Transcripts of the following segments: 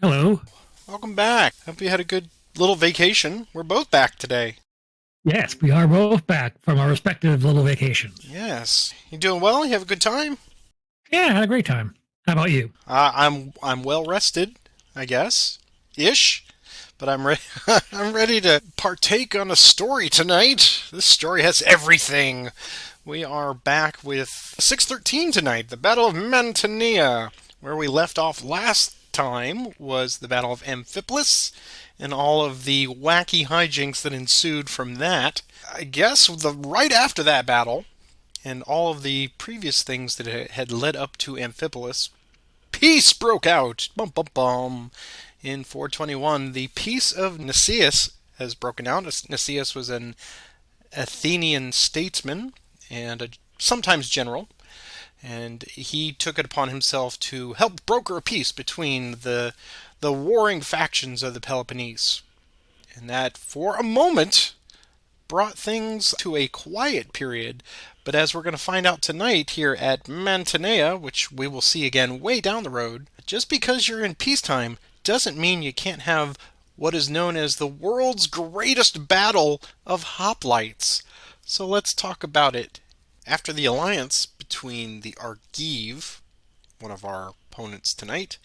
Hello. Welcome back. Hope you had a good little vacation. We're both back today. Yes, we are both back from our respective little vacations. Yes. You doing well? You have a good time? Yeah, I had a great time. How about you? I'm well rested, I guess. Ish. But I'm ready I'm ready to partake on a story tonight. This story has everything. We are back with 613 tonight, the Battle of Mantinea. Where we left off last time was the Battle of Amphipolis and all of the wacky hijinks that ensued from that. I guess right after that battle and all of the previous things that had led up to Amphipolis, peace broke out. Bum bum bum. In 421, the Peace of Nicias has broken out. Nicias was an Athenian statesman and sometimes general, and he took it upon himself to help broker a peace between the warring factions of the Peloponnese. And that, for a moment, brought things to a quiet period. But as we're going to find out tonight here at Mantinea, which we will see again way down the road, just because you're in peacetime doesn't mean you can't have what is known as the world's greatest battle of hoplites. So let's talk about it. After the alliance between the Argive, one of our opponents tonight,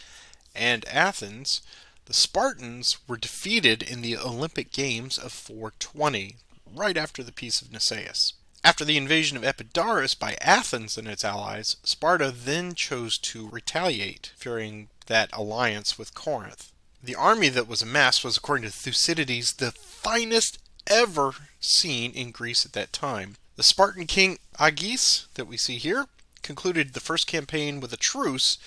and Athens, the Spartans were defeated in the Olympic Games of 420, right after the Peace of Nicaeus. After the invasion of Epidaurus by Athens and its allies, Sparta then chose to retaliate, fearing that alliance with Corinth. The army that was amassed was, according to Thucydides, the finest ever seen in Greece at that time. The Spartan king Agis, that we see here, concluded the first campaign with a truce,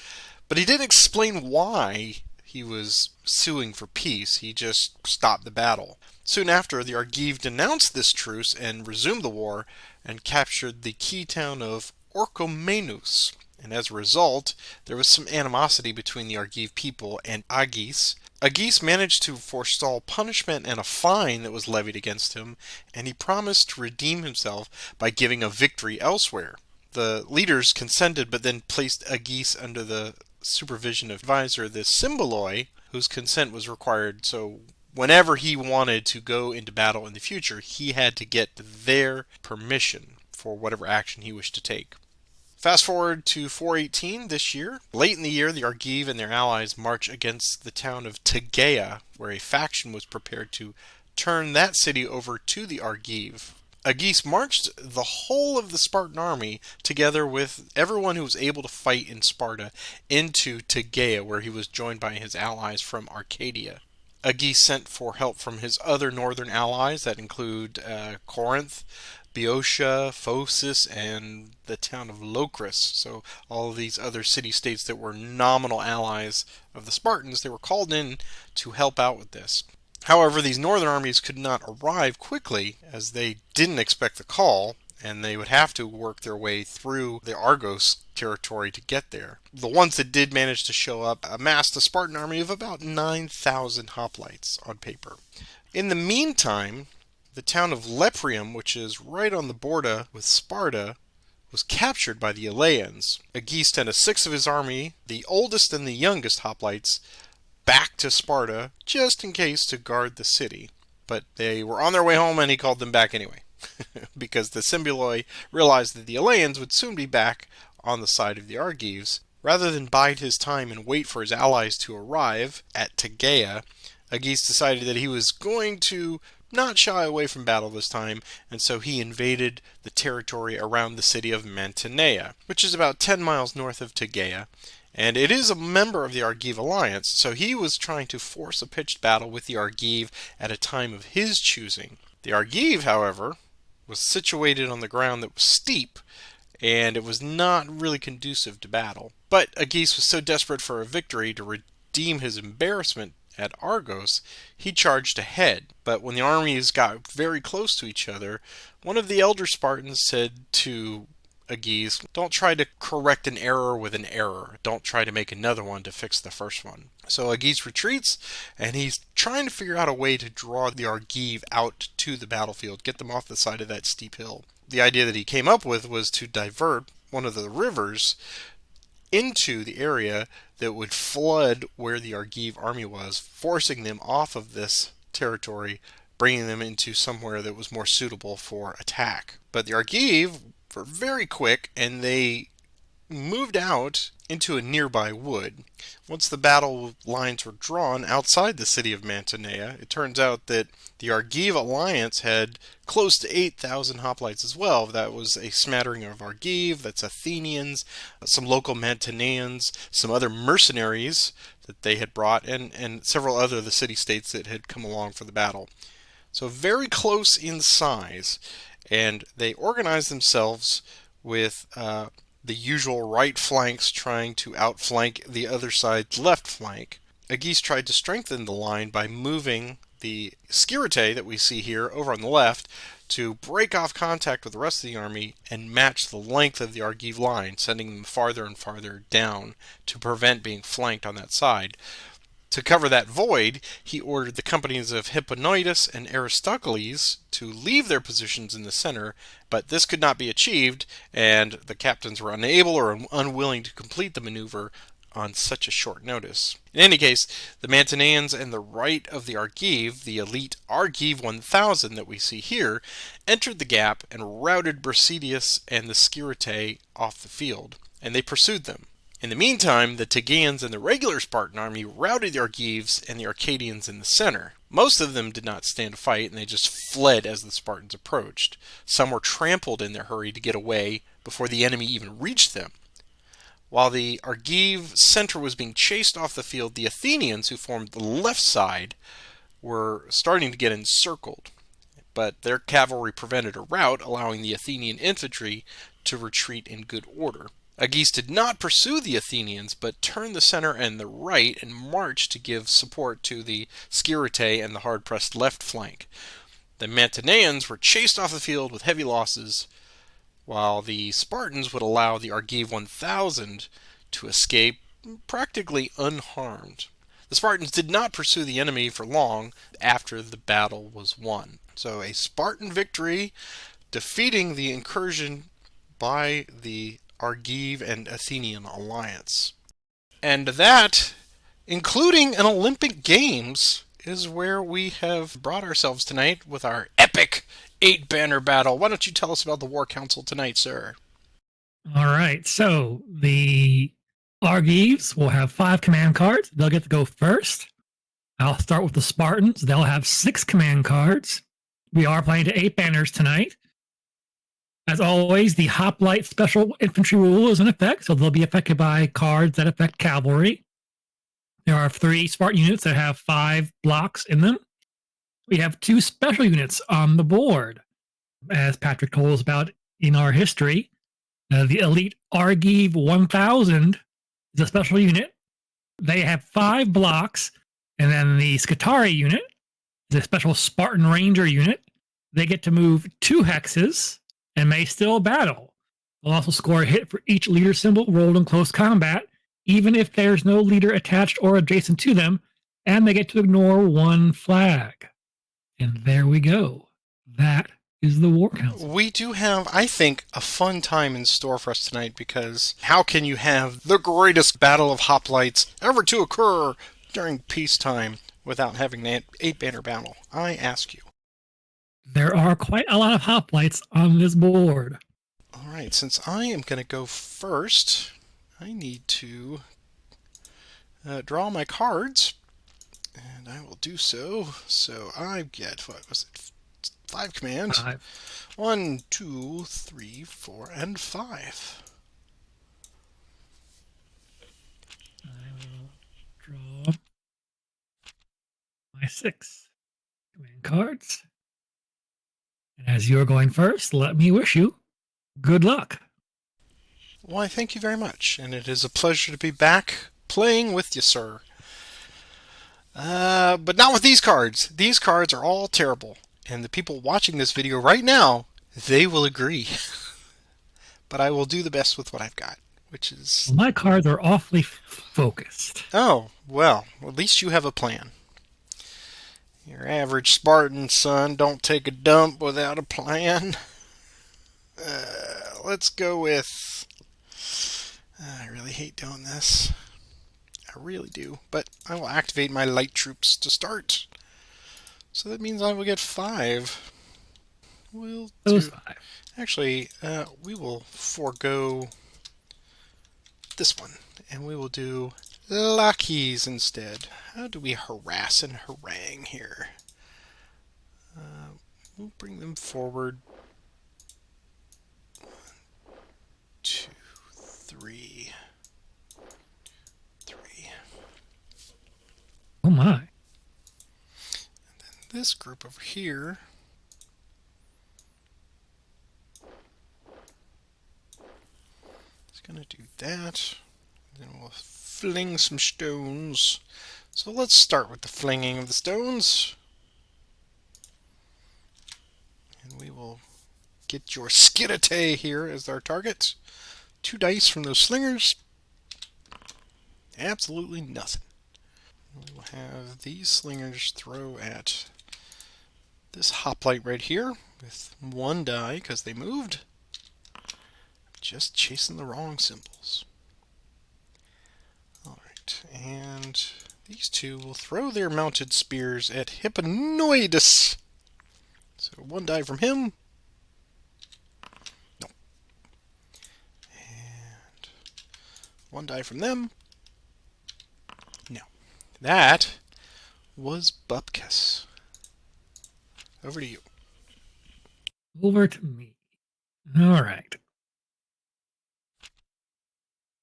but he didn't explain why he was suing for peace. He just stopped the battle. Soon after, the Argive denounced this truce and resumed the war and captured the key town of Orchomenus. And as a result, there was some animosity between the Argive people and Agis. Agis managed to forestall punishment and a fine that was levied against him, and he promised to redeem himself by giving a victory elsewhere. The leaders consented, but then placed Agis under the supervision of advisor, the Symboloi, whose consent was required. So whenever he wanted to go into battle in the future, he had to get their permission for whatever action he wished to take. Fast forward to 418 this year. Late in the year, the Argive and their allies march against the town of Tegea, where a faction was prepared to turn that city over to the Argive. Agis marched the whole of the Spartan army, together with everyone who was able to fight in Sparta, into Tegea, where he was joined by his allies from Arcadia. Agis sent for help from his other northern allies that include Corinth, Boeotia, Phocis, and the town of Locris. So all of these other city-states that were nominal allies of the Spartans, they were called in to help out with this. However, these northern armies could not arrive quickly as they didn't expect the call, and they would have to work their way through the Argos territory to get there. The ones that did manage to show up amassed a Spartan army of about 9,000 hoplites on paper. In the meantime, the town of Leprium, which is right on the border with Sparta, was captured by the Eleans. Agis sent a sixth of his army, the oldest and the youngest hoplites, back to Sparta just in case to guard the city. But they were on their way home and he called them back anyway. Because the Symboloi realized that the Eleans would soon be back on the side of the Argives. Rather than bide his time and wait for his allies to arrive at Tegea, Agis decided that he was going to not shy away from battle this time, and so he invaded the territory around the city of Mantinea, which is about 10 miles north of Tegea, and it is a member of the Argive alliance, so he was trying to force a pitched battle with the Argive at a time of his choosing. The Argive, however, was situated on the ground that was steep, and it was not really conducive to battle. But Agis was so desperate for a victory to redeem his embarrassment at Argos, he charged ahead. But when the armies got very close to each other, one of the elder Spartans said to Agis, "Don't try to correct an error with an error. Don't try to make another one to fix the first one." So Agis retreats, and he's trying to figure out a way to draw the Argive out to the battlefield, get them off the side of that steep hill. The idea that he came up with was to divert one of the rivers into the area that would flood where the Argive army was, forcing them off of this territory, bringing them into somewhere that was more suitable for attack. But the Argive were very quick, and they moved out into a nearby wood. Once the battle lines were drawn outside the city of Mantinea, it turns out that the Argive alliance had close to 8,000 hoplites as well. That was a smattering of Argive, that's Athenians, some local Mantineans, some other mercenaries that they had brought, and several other of the city-states that had come along for the battle. So very close in size, and they organized themselves with the usual right flanks trying to outflank the other side's left flank. Agis tried to strengthen the line by moving the Sciritae that we see here over on the left to break off contact with the rest of the army and match the length of the Argive line, sending them farther and farther down to prevent being flanked on that side. To cover that void, he ordered the companies of Hipponoidus and Aristocles to leave their positions in the center, but this could not be achieved, and the captains were unable or unwilling to complete the maneuver on such a short notice. In any case, the Mantineans and the right of the Argive, the elite Argive 1000 that we see here, entered the gap and routed precedes and the Sciritae off the field, and they pursued them. In the meantime, the Tegeans and the regular Spartan army routed the Argives and the Arcadians in the center. Most of them did not stand a fight, and they just fled as the Spartans approached. Some were trampled in their hurry to get away before the enemy even reached them. While the Argive center was being chased off the field, the Athenians, who formed the left side, were starting to get encircled. But their cavalry prevented a rout, allowing the Athenian infantry to retreat in good order. Agis did not pursue the Athenians, but turned the center and the right and marched to give support to the Sciritae and the hard-pressed left flank. The Mantineans were chased off the field with heavy losses, while the Spartans would allow the Argive 1000 to escape practically unharmed. The Spartans did not pursue the enemy for long after the battle was won. So a Spartan victory, defeating the incursion by the Argive and Athenian alliance. And that, including an Olympic Games, is where we have brought ourselves tonight with our epic 8-banner battle. Why don't you tell us about the War Council tonight, sir? All right. So the Argives will have 5 command cards. They'll get to go first. I'll start with the Spartans. They'll have 6 command cards. We are playing to 8 banners tonight. As always, the Hoplite special infantry rule is in effect, so they'll be affected by cards that affect cavalry. There are 3 Spartan units that have 5 blocks in them. We have 2 special units on the board. As Patrick told us about in our history, the elite Argive 1000 is a special unit. They have 5 blocks, and then the Scutari unit is a special Spartan Ranger unit. They get to move 2 hexes and may still battle. They'll also score a hit for each leader symbol rolled in close combat, even if there's no leader attached or adjacent to them, and they get to ignore 1 flag. And there we go. That is the War Council. We do have, I think, a fun time in store for us tonight, because how can you have the greatest battle of hoplites ever to occur during peacetime without having an 8-banner battle? I ask you. There are quite a lot of hoplites on this board. All right, since I am going to go first, I need to draw my cards, and I will do so. So I get, what was it, 5 commands? 5. 1, 2, 3, 4, and 5. I will draw my 6 command cards. And as you're going first, let me wish you good luck. Why, thank you very much, and it is a pleasure to be back playing with you, sir. But not with these cards. These cards are all terrible, and the people watching this video right now, they will agree. But I will do the best with what I've got, which is... Well, my cards are awfully focused. Oh, well, at least you have a plan. Your average Spartan son don't take a dump without a plan. Let's go with... I really hate doing this. I really do. But I will activate my light troops to start. So that means I will get 5. We'll Those do... 5. Actually, we will forego this one. And we will do lackeys instead. How do we harass and harangue here? We'll bring them forward. 1, 2, 3. Oh my. This group over here is going to do that. Then we'll fling some stones. So let's start with the flinging of the stones. And we will get your skirite here as our target. 2 dice from those slingers. Absolutely nothing. We'll have these slingers throw at this hoplite right here with 1 die because they moved. Just chasing the wrong symbols. Alright, and these 2 will throw their mounted spears at Hypnoidus. So 1 die from him. No. And 1 die from them. No. That was Bupkis. Over to you. Over to me. All right.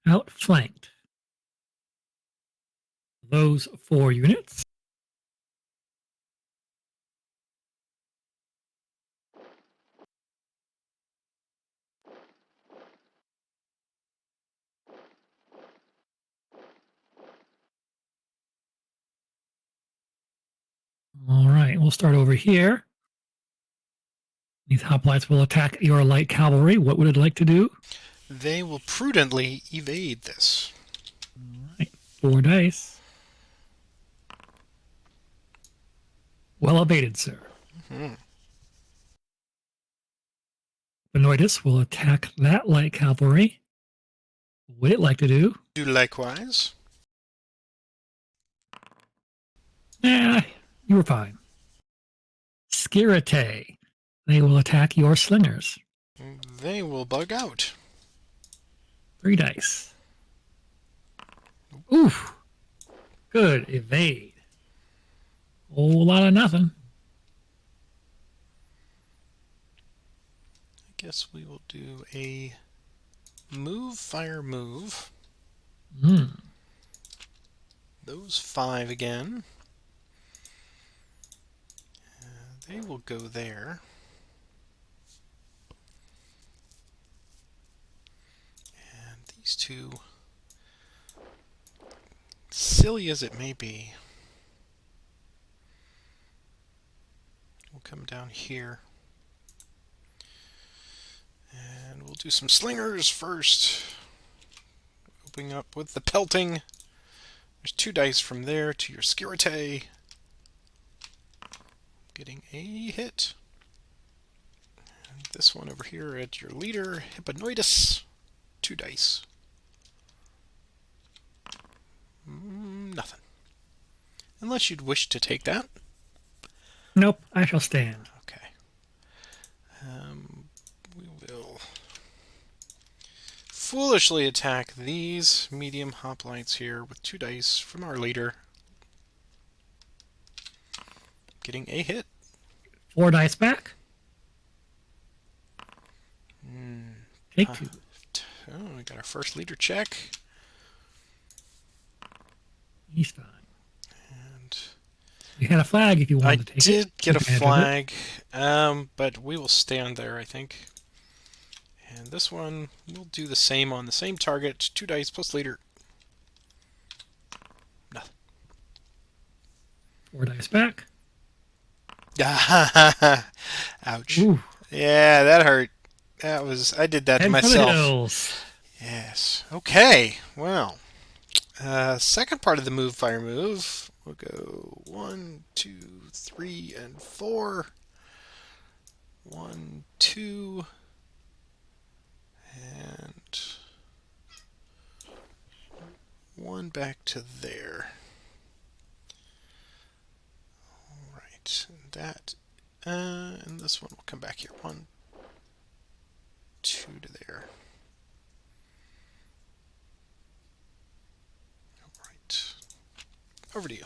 Outflanked. Those 4 units. All right, we'll start over here. These hoplites will attack your light cavalry. What would it like to do? They will prudently evade this. All right, 4 dice. Well evaded, sir. Mm-hmm. Benoides will attack that light cavalry. What would it like to do? Do likewise. Nah, you were fine. Skirite. They will attack your slingers. They will bug out. 3 dice. Oof. Good. Evade. Whole lot of nothing. I guess we will do a move, fire, move. Those 5 again. They will go there. And these 2, silly as it may be, will come down here. And we'll do some slingers first. Opening up with the pelting. There's 2 dice from there to your skirite. Getting a hit. And this one over here at your leader, Hypnoidus. 2 dice. Nothing. Unless you'd wish to take that. Nope, I shall stand. Okay. We will foolishly attack these medium hoplites here with 2 dice from our leader. Getting a hit. 4 dice back. Take 2. Oh, we got our first leader check. He's fine. And You had a flag if you I wanted to take it. did get a Take advantage of flag, but we will stand there, I think. And this one, we'll do the same on the same target. 2 dice plus leader. Nothing. 4 dice back. Ouch. Ooh. Yeah, that hurt. I did that to Head for the myself. hills. Yes. Okay. Well, second part of the move, fire move. We'll go 1, 2, 3, and 4. 1, 2, and one back to there. All right, that, and this one will come back here. 1, 2 to there. All right, over to you.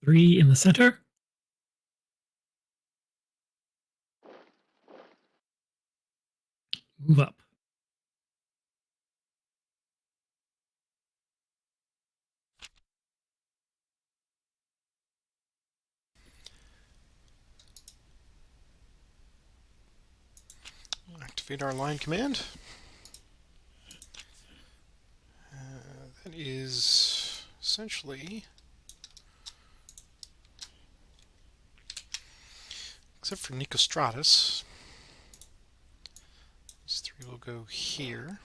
3 in the center. Move up. Activate our line command. That is essentially, except for Nicostratus, these 3 will go here.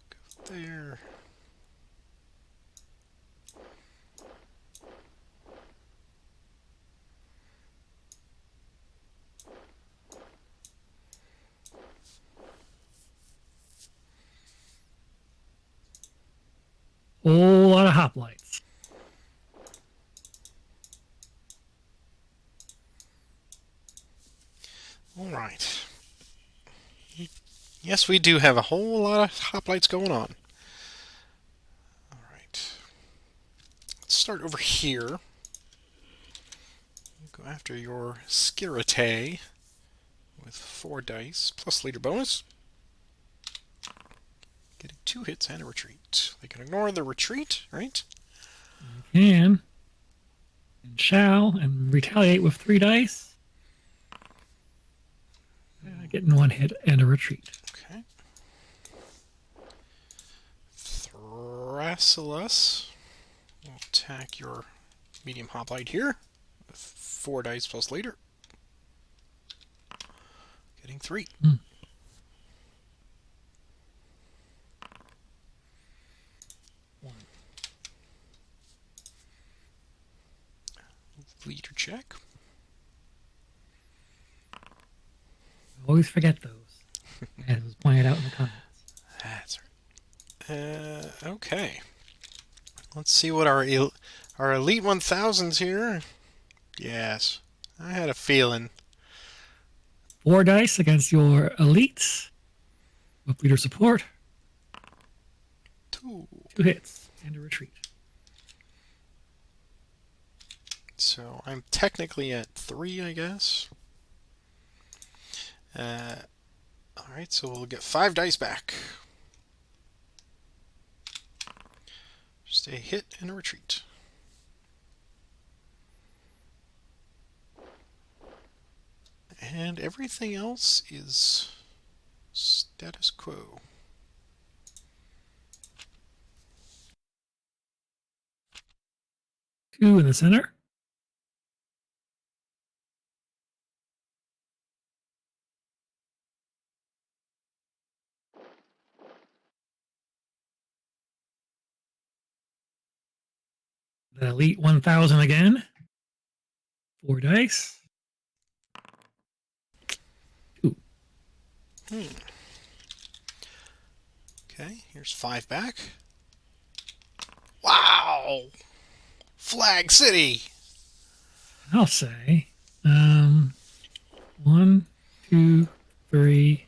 Go there. Whole lot of hoplites. All right. Yes, we do have a whole lot of hoplites going on. All right. Let's start over here. Go after your Skirite with 4 dice plus leader bonus. Getting 2 hits and a retreat. They can ignore the retreat, right? Can and shall and retaliate with 3 dice. Getting 1 hit and a retreat. Okay. Thrasilus will attack your medium hoplite here with 4 dice plus leader. Getting 3. Leader check. Always forget those. As was pointed out in the comments. That's right. Okay. Let's see what our Elite 1000s here. Yes, I had a feeling. 4 dice against your elites with leader support. 2. 2 hits and a retreat. So I'm technically at 3, I guess. Alright, so we'll get 5 dice back. Just a hit and a retreat. And everything else is status quo. Two in the center. The Elite 1000 again. 4 dice. 2. Okay, here's 5 back. Wow! Flag City! I'll say 1, 2, 3,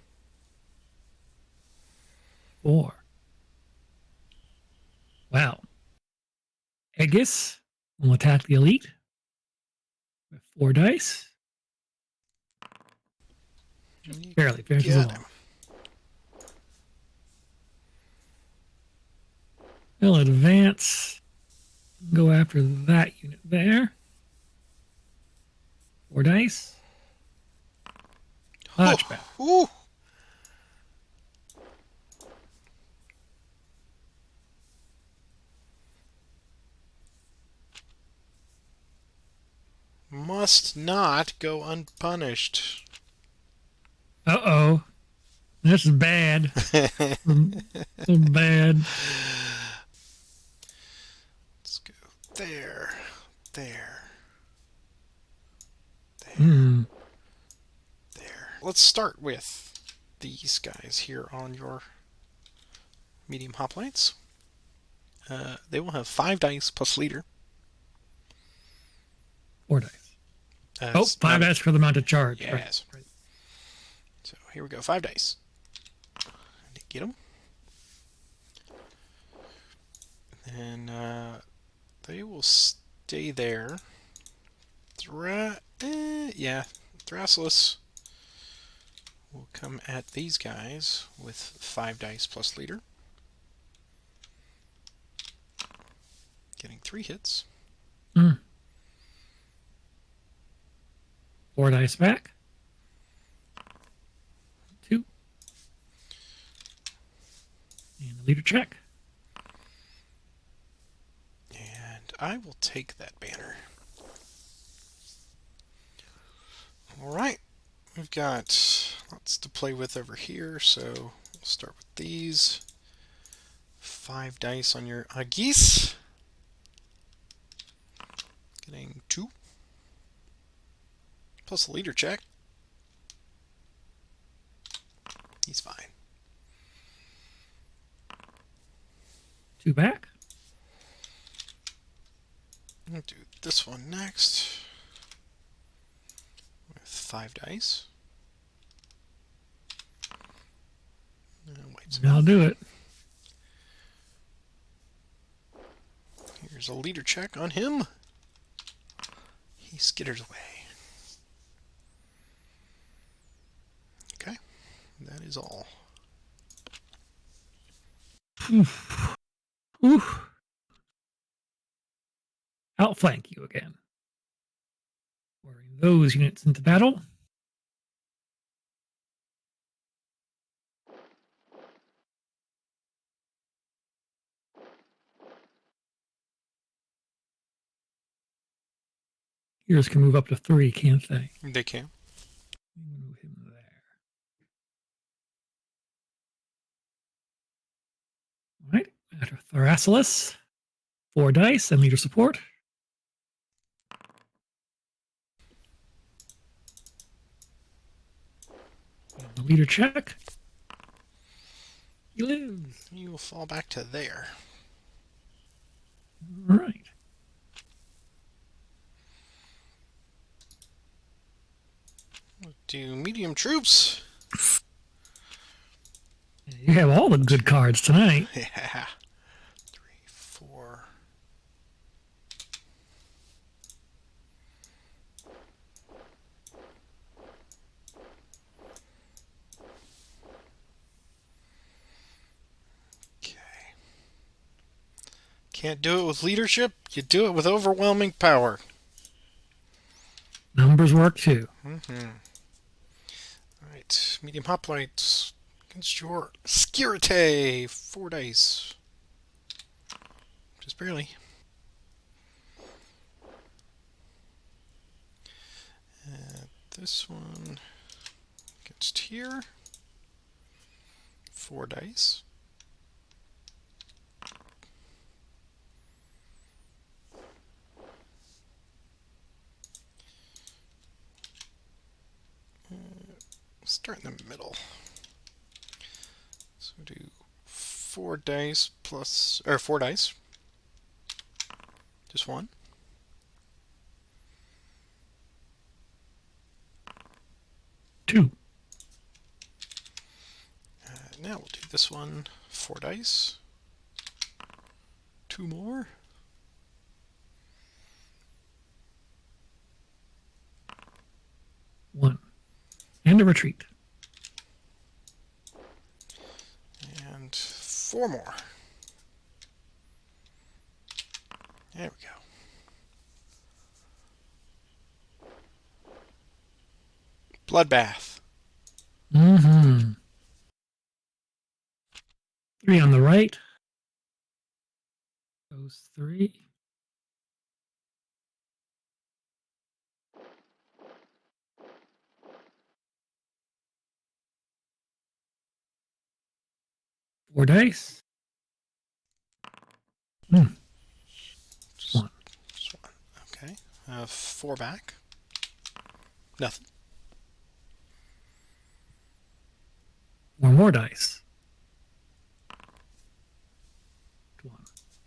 4. Wow. Agis will attack the Elite with 4 dice. Barely finishes along. He'll advance. Go after that unit there. 4 dice. Hatchback. Ooh. Must not go unpunished. Uh-oh. This is bad. This is bad. Let's go there. There. Hmm. There. Let's start with these guys here on your medium hoplites. They will have 5 dice plus leader. 4 dice. Oh, It's 5 not dice for the mounted charge. Yes. Right. So here we go, 5 dice. Get them. And they will stay there. Thrasilus will come at these guys with 5 dice plus leader. Getting 3 hits. 4 dice back. 2. And a leader check. And I will take that banner. Alright. We've got lots to play with over here, so we'll start with these. 5 dice on your Agis. Getting 2. Plus a leader check. He's fine. 2 back. I'll do this one next. With 5 dice. And wipes him I'll out. do it. Here's a leader check on him. He skitters away. Okay, that is all. Oof. Oof. Outflank you again. Ordering those units into battle. Heroes can move up to 3, can't they? They can. Move him there. All right. After Thrasilus, 4 dice and leader support. And the leader check. He lives. You will fall back to there. All right. We'll do medium troops. You have all the good cards tonight. Yeah. 3, 4. Okay. Can't do it with leadership, you do it with overwhelming power. Numbers work too. Alright, medium hoplites against your Skirite. 4 dice. Just barely. This one against here. 4 dice. Start in the middle. So do 4 dice plus, or 4 dice. Just 1. Two. Now we'll do this one. 4 dice. 2 more. One. And a retreat. And 4 more. There we go. Bloodbath. 3 on the right. Those 3. Four dice. One. Just 1. Okay. 4 back. Nothing. more dice. One.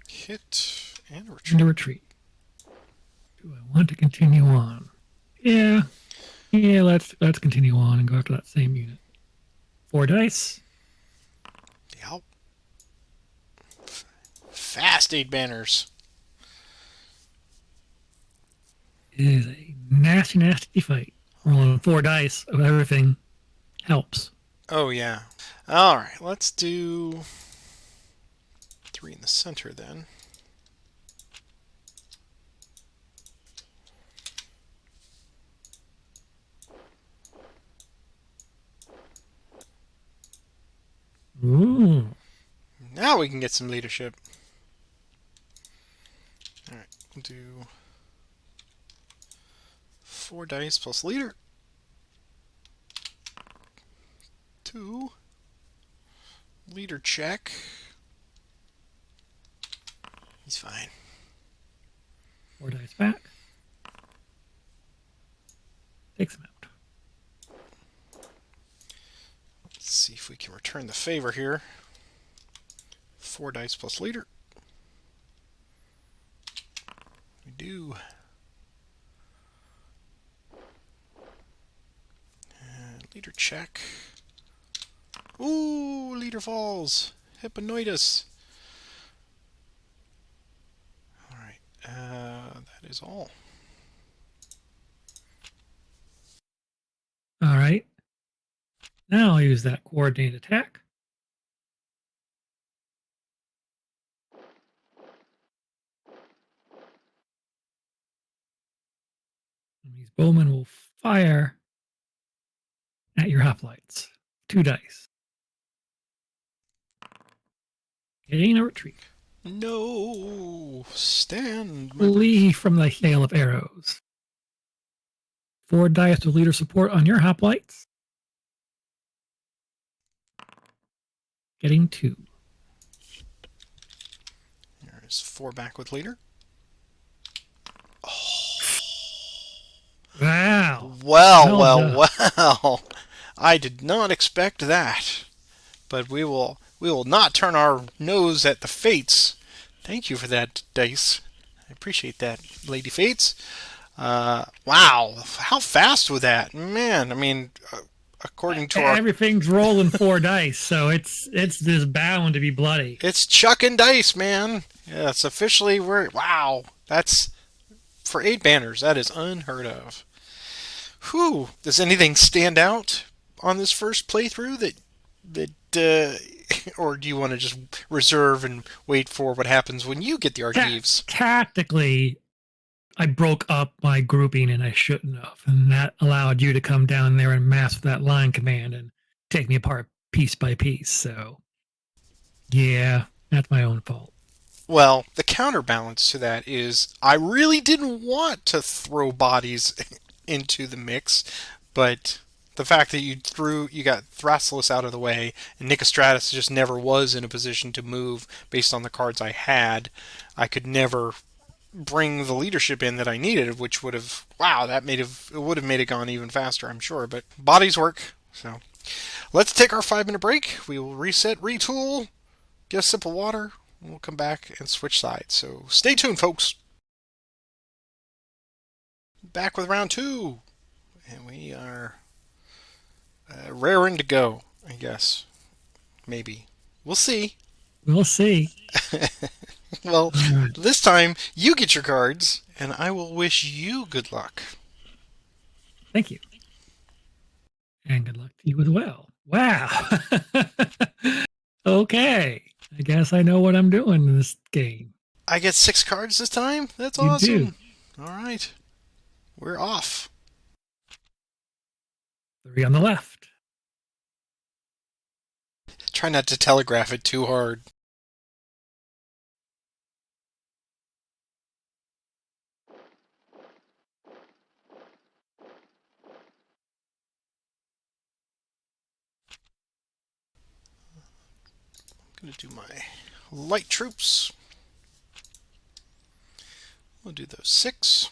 Hit and retreat. And a retreat. Do I want to continue on? Yeah. Yeah, let's continue on and go after that same unit. 4 dice. Yep. Fast 8 banners. It is a nasty, nasty fight. Rolling 4 dice of everything helps. Oh, yeah. All right, let's do 3 in the center then. Ooh. Now we can get some leadership. All right, we'll do 4 dice plus leader. 2. Leader check. He's fine. 4 dice back. Takes him out. Let's see if we can return the favor here. 4 dice plus leader. We do. And leader check. Ooh, leader falls. Hipponoidus. Alright, that is all. All right. Now I'll use that coordinated attack. And these bowmen will fire at your hoplites. 2 dice. Getting a retreat. No! Stand! Flee from the hail of arrows. 4 dice with leader support on your hoplites. Getting 2. There's 4 back with leader. Wow. Well. I did not expect that. But we will not turn our nose at the fates. Thank you for that, dice. I appreciate that, Lady Fates. Wow, how fast was that? Man, I mean, according to our... Everything's rolling 4 dice, so it's just bound to be bloody. It's chucking dice, man. Yeah, it's officially... Wow, that's... For 8 banners, that is unheard of. Whew. Does anything stand out on this first playthrough or do you want to just reserve and wait for what happens when you get the Argives? Tactically, I broke up my grouping and I shouldn't have. And that allowed you to come down there and master that line command and take me apart piece by piece. So, yeah, that's my own fault. Well, the counterbalance to that is I really didn't want to throw bodies into the mix, but the fact that you got Thrasyllus out of the way, and Nicostratus just never was in a position to move based on the cards I had, I could never bring the leadership in that I needed, which would have, it would have made it gone even faster, I'm sure, but bodies work, so. Let's take our 5-minute break. We will reset, retool, get a sip of water, and we'll come back and switch sides. So stay tuned, folks. Back with round 2. And we are raring to go, I guess. Maybe. We'll see. We'll see. Well, this time you get your cards, and I will wish you good luck. Thank you. And good luck to you as well. Wow. Okay. I guess I know what I'm doing in this game. I get 6 cards this time? That's You awesome. do. All right. We're off. 3 on the left. Try not to telegraph it too hard. I'm going to do my light troops. We'll do those 6.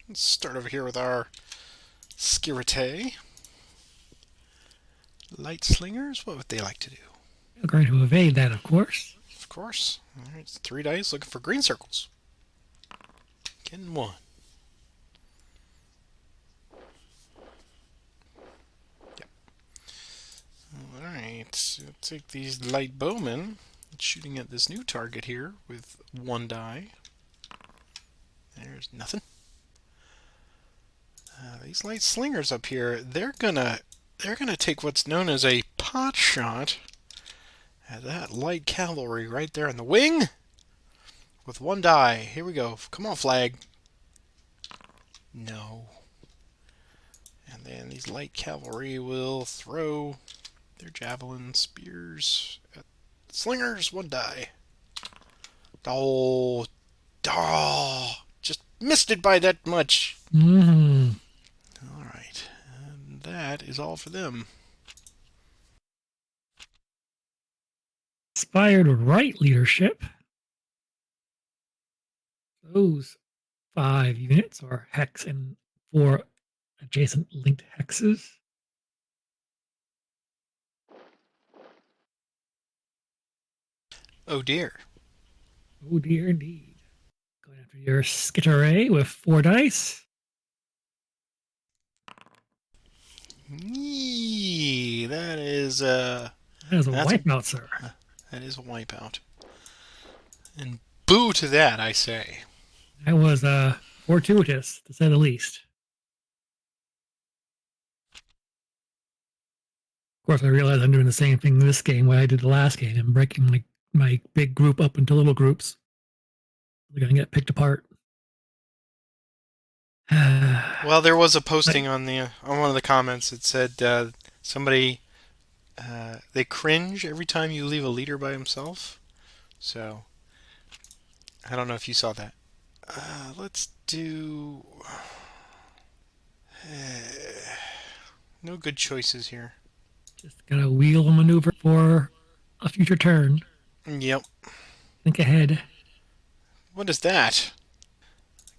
Let's start over here with our Skirite. Light slingers, what would they like to do? We're going to evade that, of course. Of course. Alright, it's 3 dice looking for green circles. Getting 1. Yep. Alright, so we'll take these light bowmen, shooting at this new target here with 1 die. There's nothing. These light slingers up here, they're gonna take what's known as a pot shot at that light cavalry right there in the wing with 1 die. Here we go. Come on, flag. No. And then these light cavalry will throw their javelin spears at slingers. 1 die. Oh, just missed it by that much. All right, and that is all for them. Inspired right leadership. Those 5 units are hex and 4 adjacent linked hexes. Oh dear. Oh dear, indeed. Going after your Skitteray with 4 dice. Yee, that is That is a wipeout, sir. That is a wipeout. And boo to that, I say. That was fortuitous, to say the least. Of course, I realize I'm doing the same thing this game what I did the last game. I'm breaking my big group up into little groups. They're going to get picked apart. Well, there was a posting on one of the comments that said somebody they cringe every time you leave a leader by himself. So I don't know if you saw that. Let's do no good choices here. Just got to wheel maneuver for a future turn. Yep. Think ahead. What is that?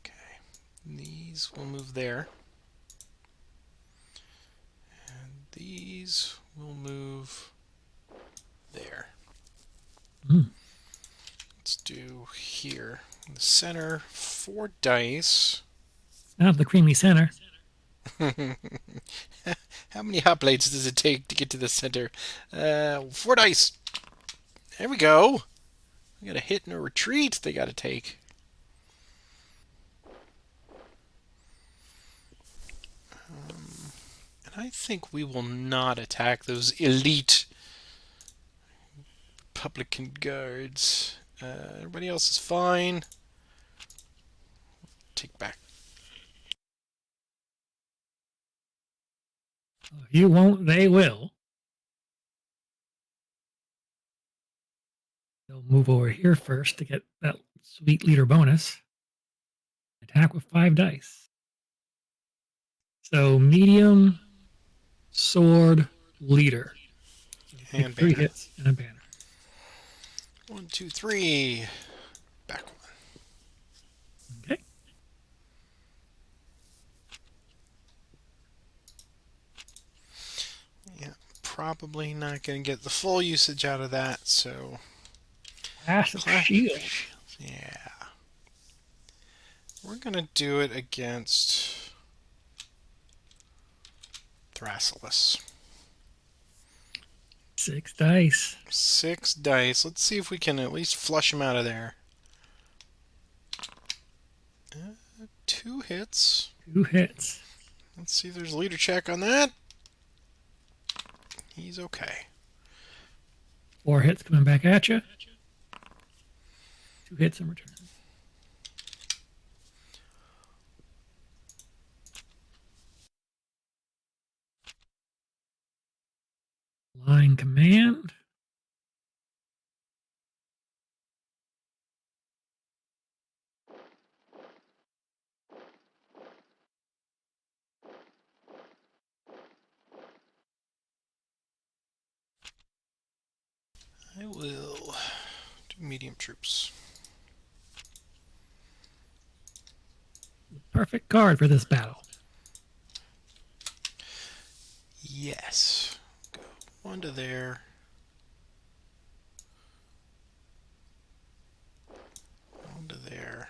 Okay. These will move there. And these will move there. Let's do here. In the center, 4 dice. Not the creamy center. How many hoplites does it take to get to the center? 4 dice. There we go. We got a hit and a retreat they got to take. And I think we will not attack those elite publican guards. Everybody else is fine. Take back. You won't, they will. They'll move over here first to get that sweet leader bonus. Attack with 5 dice. So medium, sword, leader. And 3 banner. hits and a banner. 1, 2, 3. Back 1. Okay. Yeah, probably not going to get the full usage out of that, so... Clash of Shield. Yeah. We're going to do it against Thracilis. 6 dice. 6 dice. Let's see if we can at least flush him out of there. 2 hits. 2 hits. Let's see if there's a leader check on that. He's okay. 4 hits coming back at you. 2 hits in return. Line command. I will do medium troops. perfect card for this battle. Yes. Go one to there. One to there.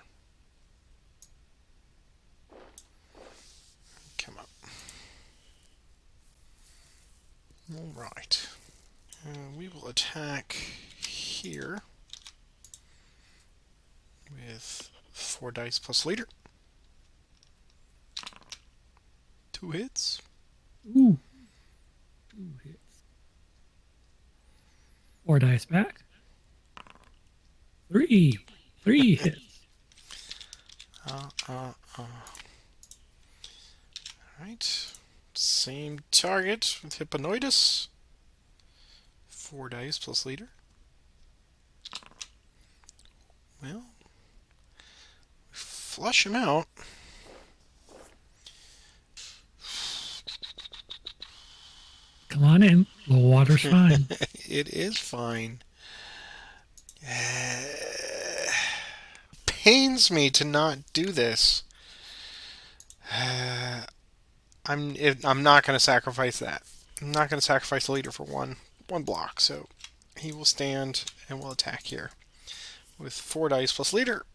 Come up. All right. We will attack here with 4 dice plus leader. 2 hits. Ooh. 2 hits. 4 dice back. 3 hits. Alright. Same target with Hypnoidus. 4 dice plus leader. Well, flush him out. Come on in. The water's fine. It is fine. Pains me to not do this. I'm not going to sacrifice that. I'm not going to sacrifice the leader for one block. So he will stand and will attack here with 4 dice plus leader.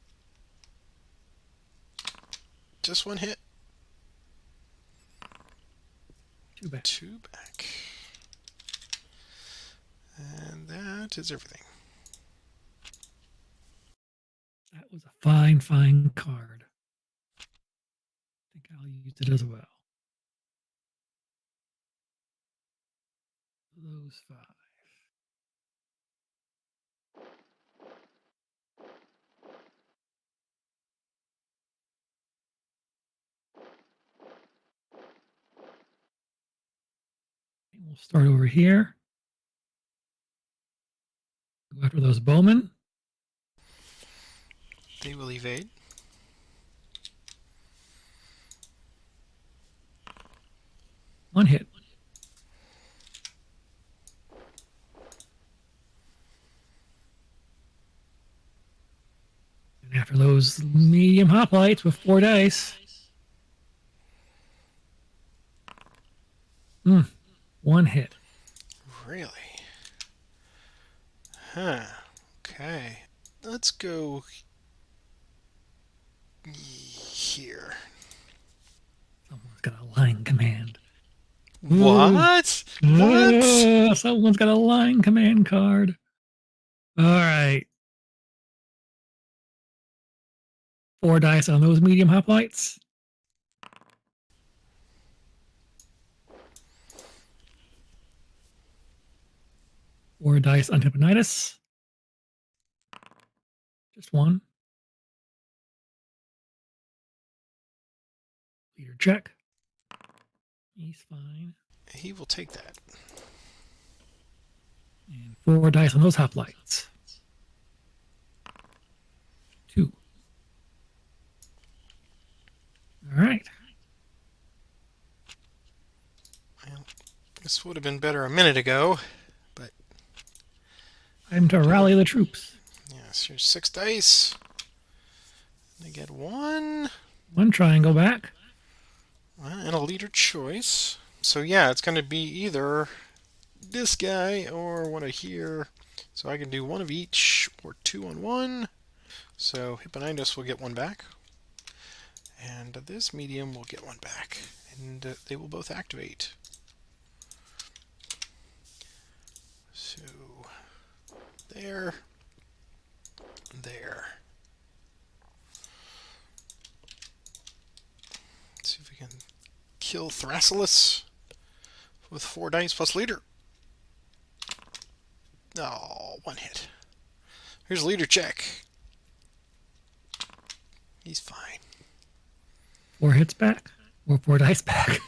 Just 1 hit. 2 back. 2 back. And that is everything. That was a fine, fine card. I think I'll use it as well. Those 5. We'll start over here. Go after those bowmen. They will evade. One hit. And after those medium hoplites with 4 dice. 1 hit. Really? Huh. Okay. Let's go here. Someone's got a line command. What? What? Someone's got a line command card. All right. 4 dice on those medium hoplites. Four dice on Hypnoidus. Just 1. Leader check. He's fine. He will take that. And 4 dice on those hoplites. 2. All right. Well, this would have been better a minute ago, but... Time to rally the troops. Yes, here's 6 dice. They get 1. 1 triangle back. And a leader choice. So yeah, it's going to be either this guy or one of here. So I can do 1 of each or 2 on 1. So Hypnoidus will get 1 back. And this medium will get 1 back. And they will both activate. So there. There. Let's see if we can kill Thrasilus with 4 dice plus leader. Oh, 1 hit. Here's leader check. He's fine. 4 hits back or 4 dice back.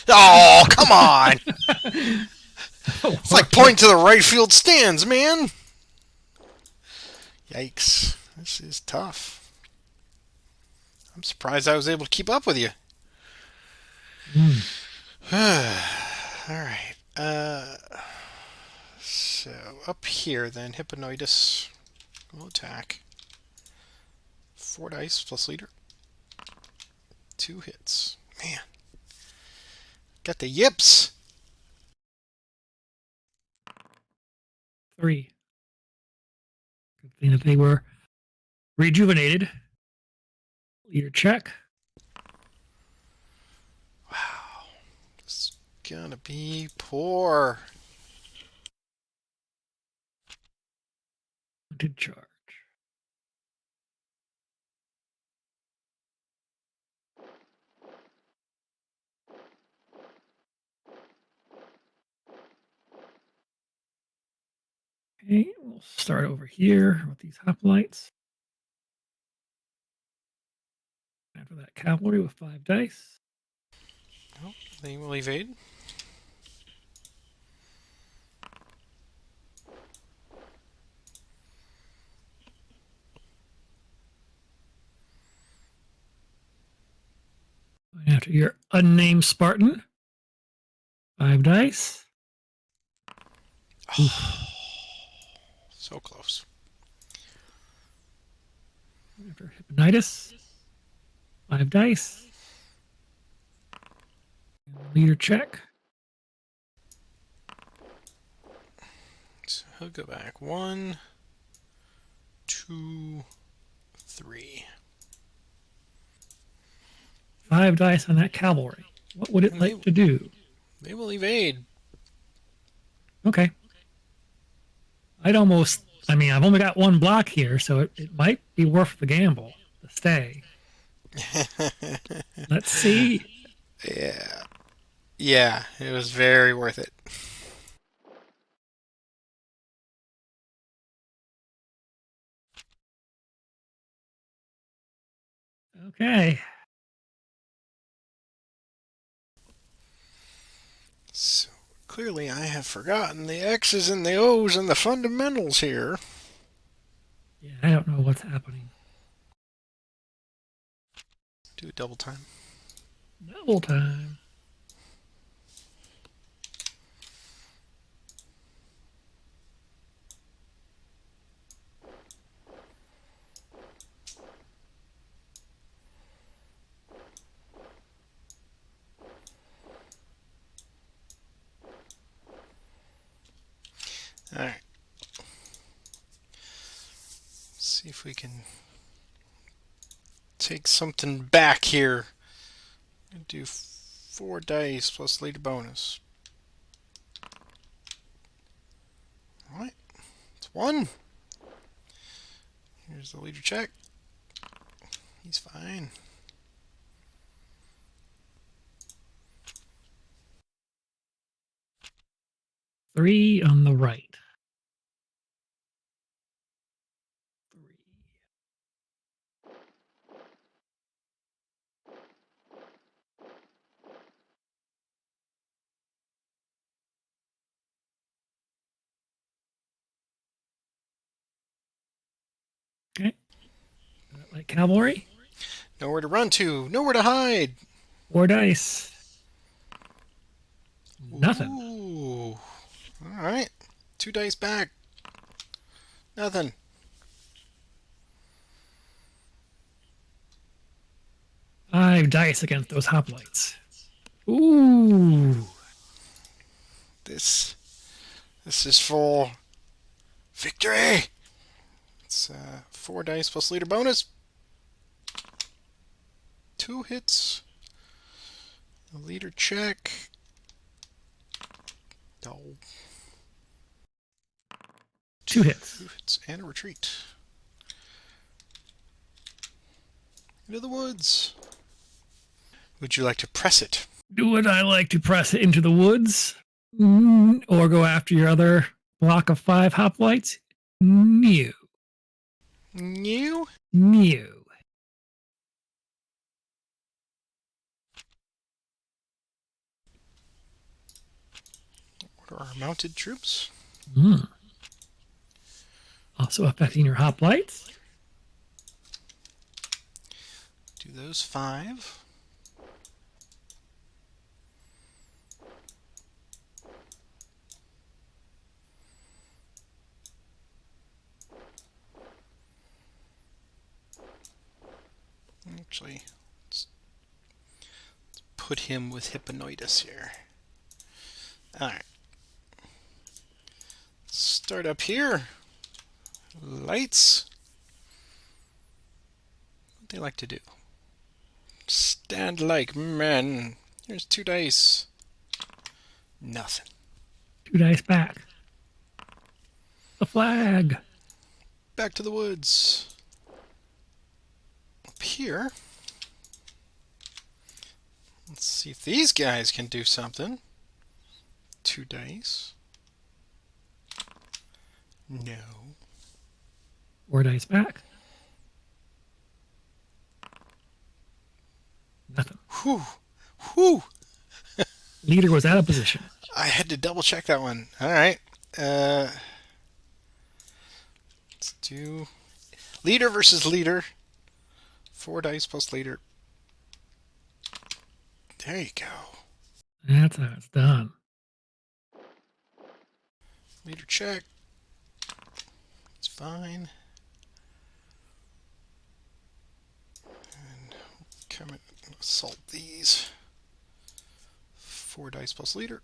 Oh, come on! It's like pointing to the right field stands, man. Yikes. This is tough. I'm surprised I was able to keep up with you. Alright. So, up here then, Hypnoidus will attack. 4 dice plus leader. 2 hits. Man. Got the yips. 3. Good thing that they were rejuvenated. Leader check. Wow. This is gonna be poor. Did charge. Okay, we'll start over here with these hoplites. After that, cavalry with 5 dice. Oh, they will evade. After your unnamed Spartan, 5 dice. Oh, so close. After Hipponitis, 5 dice. Leader check. So he'll go back. 1, 2, 3. 5 dice on that cavalry. What would it like to do? They will evade. Okay. I've only got 1 block here, so it might be worth the gamble to stay. Let's see. Yeah. Yeah, it was very worth it. Okay. So clearly I have forgotten the X's and the O's and the fundamentals here. Yeah, I don't know what's happening. Do it double time. Double time. Alright. See if we can take something back here. Do 4 dice plus leader bonus. Alright. It's 1. Here's the leader check. He's fine. Three on the right. 3. Okay. Like cavalry. Nowhere to run to. Nowhere to hide. 4 dice. Nothing. Ooh. Alright. 2 dice back. Nothing. Five dice against those hoplites. Ooh. This is for victory. It's 4 dice plus leader bonus. 2 hits. A leader check. Oh. 2 hits. 2 hits and a retreat. Into the woods. Would you like to press it? Would I like to press it into the woods? Or go after your other block of 5 hoplites? No. New? No. What are our mounted troops? Also affecting your hoplites. Do those 5. Actually, let's put him with Hipponoidus here. Alright. Start up here. Lights. What they like to do. Stand like men. Here's 2 dice. Nothing. 2 dice back. The flag. Back to the woods. Up here. Let's see if these guys can do something. 2 dice. No. 4 dice back. Nothing. Whew. Whew. Leader was out of position. I had to double check that one. Alright. Let's do leader versus leader. 4 dice plus leader. There you go. That's how it's done. Leader check. It's fine. And come and assault these. 4 dice plus leader.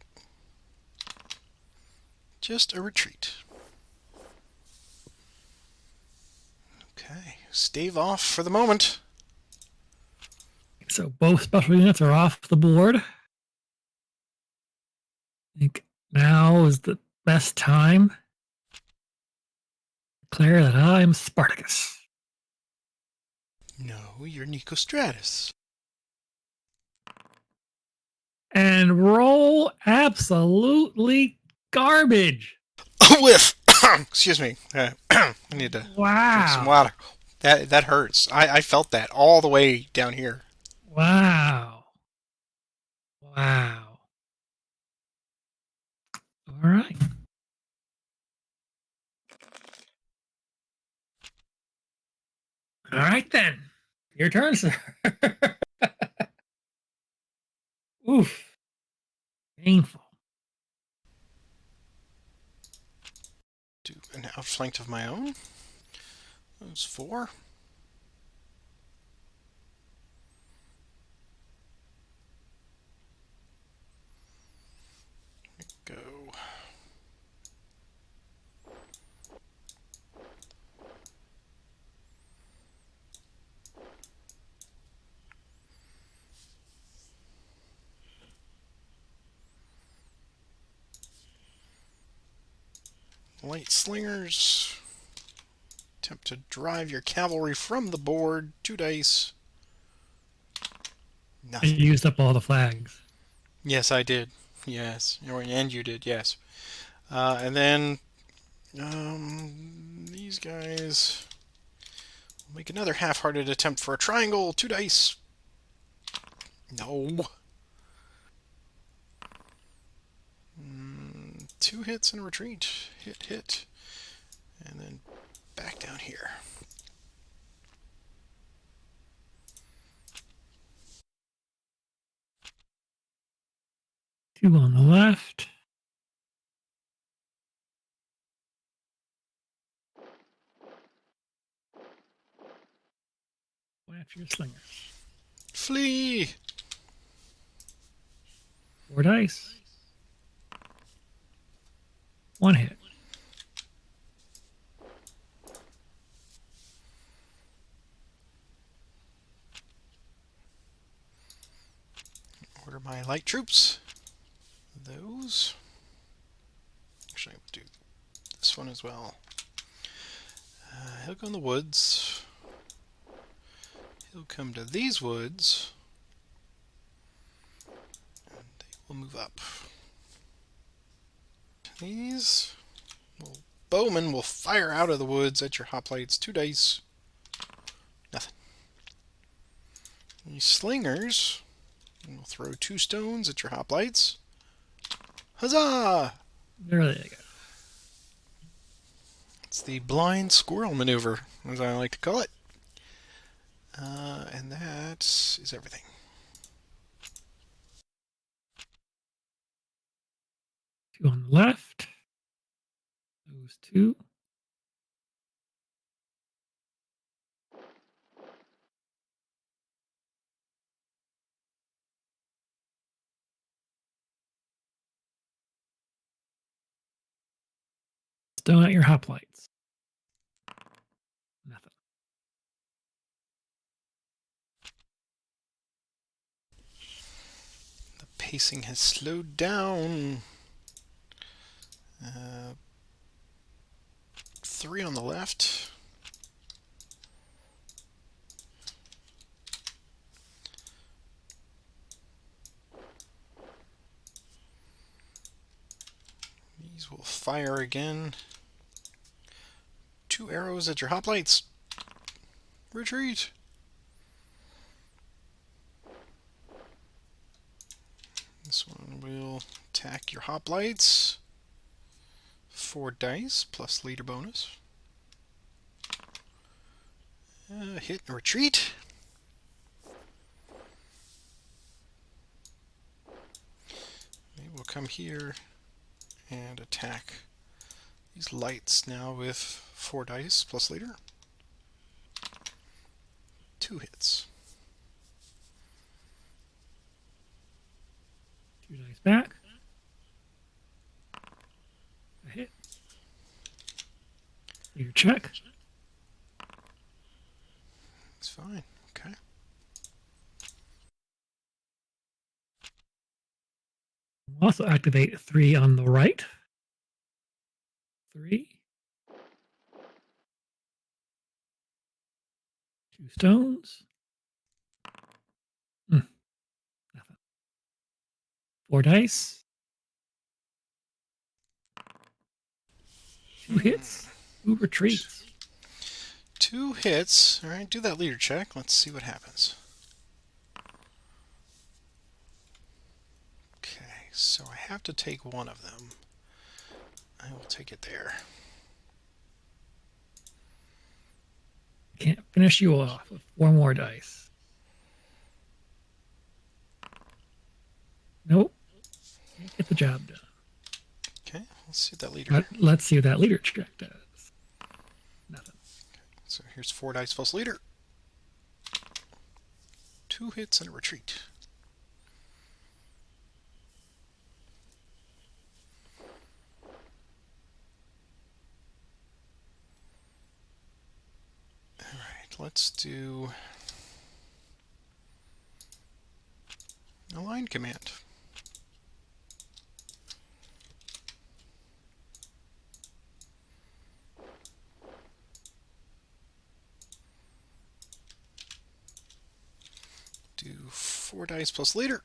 Just a retreat. Okay. Stave off for the moment. So both special units are off the board. I think now is the best time to declare that I'm Spartacus. No, you're Nicostratus. And roll absolutely garbage. Whiff! Excuse me. I need to drink some Wow. water. That hurts. I felt that all the way down here. Wow. Wow. All right. All right then. Your turn, sir. Oof. Painful. Do an outflanked of my own. Those 4. Go. Light slingers. Attempt to drive your cavalry from the board. 2 dice. You Nothing. used up all the flags. Yes, I did. Yes. And you did, yes. And then these guys will make another half-hearted attempt for a triangle. 2 dice. No. 2 hits and a retreat. Hit, hit. And then back down here. Two on the left. Go after your slingers. Flee! 4 dice. 1 hit. Order my light troops. Those. Actually, I would do this one as well. He'll go in the woods. He'll come to these woods. And they will move up. These bowmen will fire out of the woods at your hoplites. 2 dice. Nothing. These slingers will throw 2 stones at your hoplites. Huzzah! There they go. It's the blind squirrel maneuver, as I like to call it. And that is everything. Two on the left. Those 2. stone at your hoplites. Nothing. The pacing has slowed down. 3 on the left. These will fire again. 2 arrows at your hoplites. Retreat. This one will attack your hoplites. 4 dice plus leader bonus. Hit and retreat. They will come here and attack these lights now with 4 dice plus leader. 2 hits. 2 dice back. A hit. Your check. It's fine. Okay. We'll also activate 3 on the right. 3. 2 stones. Nothing. 4 dice. 2 hits. 2 retreats. 2 hits. All right, do that leader check. Let's see what happens. Okay, so I have to take one of them. I will take it there. Can't finish you off with 4 more dice. Nope. Can't get the job done. Okay, let's see what that leader... Let's see what that leader check does. Nothing. Okay, so here's 4 dice plus leader. 2 hits and a retreat. Alright, let's do a line command. Do 4 dice plus leader.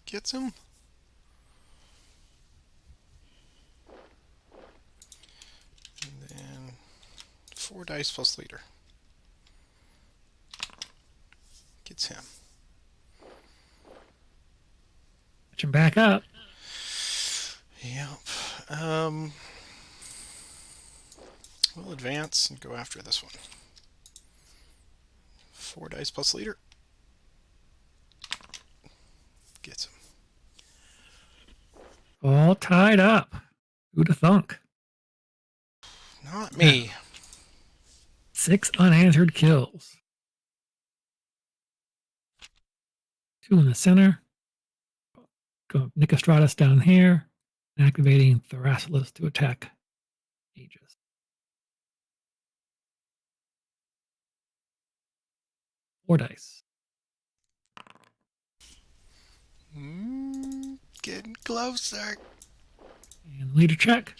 Gets him. And then 4 dice plus leader. Gets him. Catch him back up. Yep. We'll advance and go after this one. 4 dice plus leader. Gets him. All tied up. Who'da thunk? Not me. 6 unanswered kills. 2 in the center. Go Nicostratus down here. Activating Thracilis to attack Agis. Four dice. Getting closer. And leader check.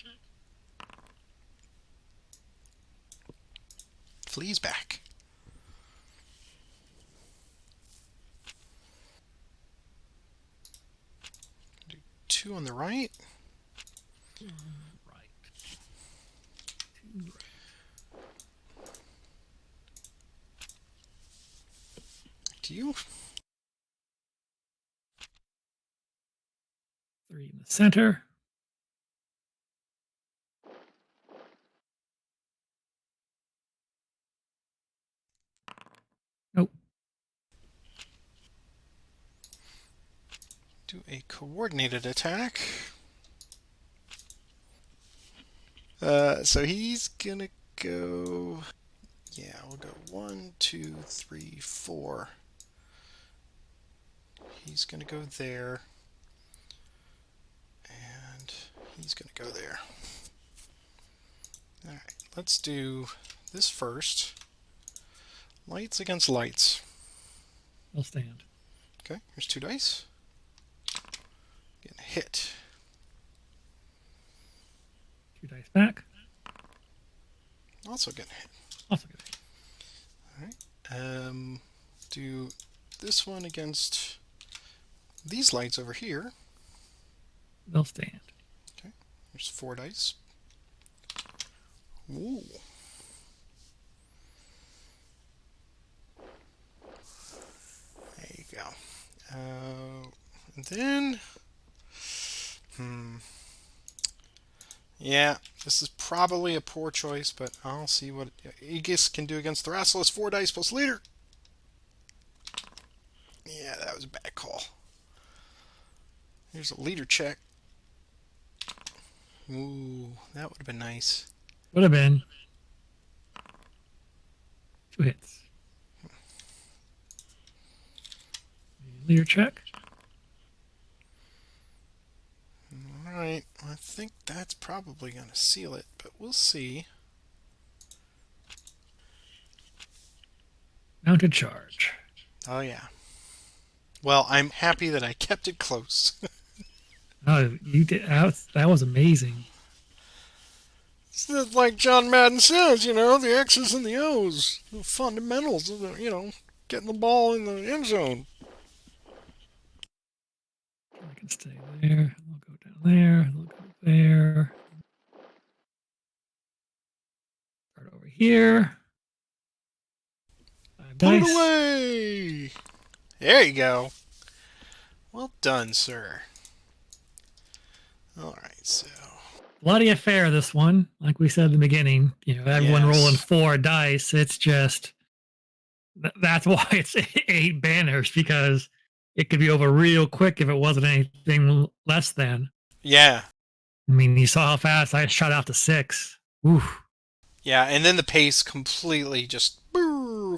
Flees back. Do 2 on the right. Right. 2 right. Do you? 3 in the center. Nope. Do a coordinated attack. So he's gonna go. Yeah, we'll go 1, 2, 3, 4. He's gonna go there. And he's going to go there. All right, let's do this first. Lights against lights. I'll stand. Okay, here's 2 dice. Getting a hit. 2 dice back. Also getting a hit. Also good. All right. Do this one against these lights over here. They'll stand. Okay, here's 4 dice. Ooh. There you go. And then, yeah, this is probably a poor choice, but I'll see what Agis can do against Thracilis. 4 dice plus leader. Yeah, that was a bad call. Here's a leader check. Ooh, that would have been nice. Would have been 2 hits. Leader check. Alright, I think that's probably going to seal it, but we'll see. Mounted charge. Oh, yeah. Well, I'm happy that I kept it close. Oh, you did. That was amazing. It's just like John Madden says, the X's and the O's, the fundamentals of getting the ball in the end zone. I can stay there. They'll go down there. They'll go there. Start over here. 5 Put it dice. away! There you go. Well done, sir. Alright, so... Bloody affair, this one. Like we said in the beginning, everyone Yes. rolling 4 dice. It's just... That's why it's 8 banners, because it could be over real quick if it wasn't anything less than. Yeah. I mean, you saw how fast I shot out to 6. Oof. Yeah, and then the pace completely just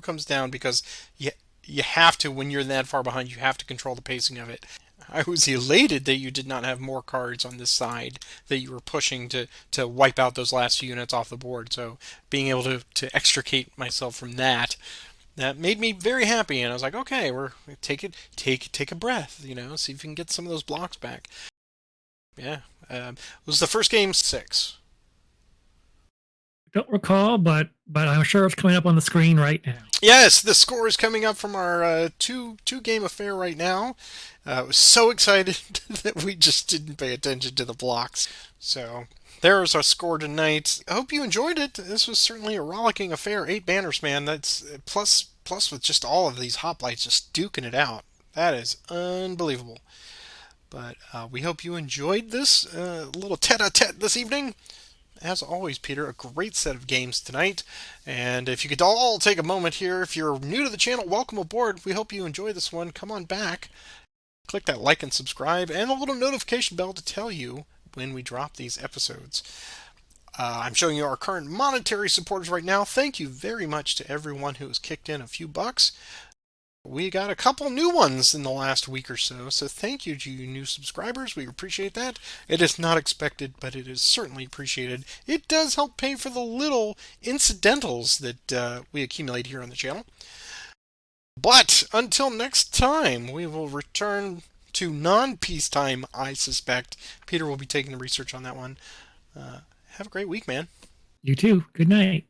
comes down because you have to, when you're that far behind, you have to control the pacing of it. I was elated that you did not have more cards on this side that you were pushing to wipe out those last few units off the board. So being able to extricate myself from that made me very happy. And I was like, okay, take a breath, see if you can get some of those blocks back. Yeah, it was the first game 6. Don't recall, but I'm sure it's coming up on the screen right now. Yes, the score is coming up from our two game affair right now. I was so excited that we just didn't pay attention to the blocks. So there's our score tonight. I hope you enjoyed it. This was certainly a rollicking affair. 8 banners, man. That's plus with just all of these hoplites just duking it out. That is unbelievable. But we hope you enjoyed this little tete-a-tete this evening. As always, Peter, a great set of games tonight. And if you could all take a moment here, if you're new to the channel, welcome aboard. We hope you enjoy this one. Come on back. Click that like and subscribe and a little notification bell to tell you when we drop these episodes. I'm showing you our current monetary supporters right now. Thank you very much to everyone who has kicked in a few bucks. We got a couple new ones in the last week or so thank you to you new subscribers. We appreciate that. It is not expected, but it is certainly appreciated. It does help pay for the little incidentals that we accumulate here on the channel. But until next time, we will return to non-peacetime, I suspect. Peter will be taking the research on that one. Have a great week, man. You too. Good night.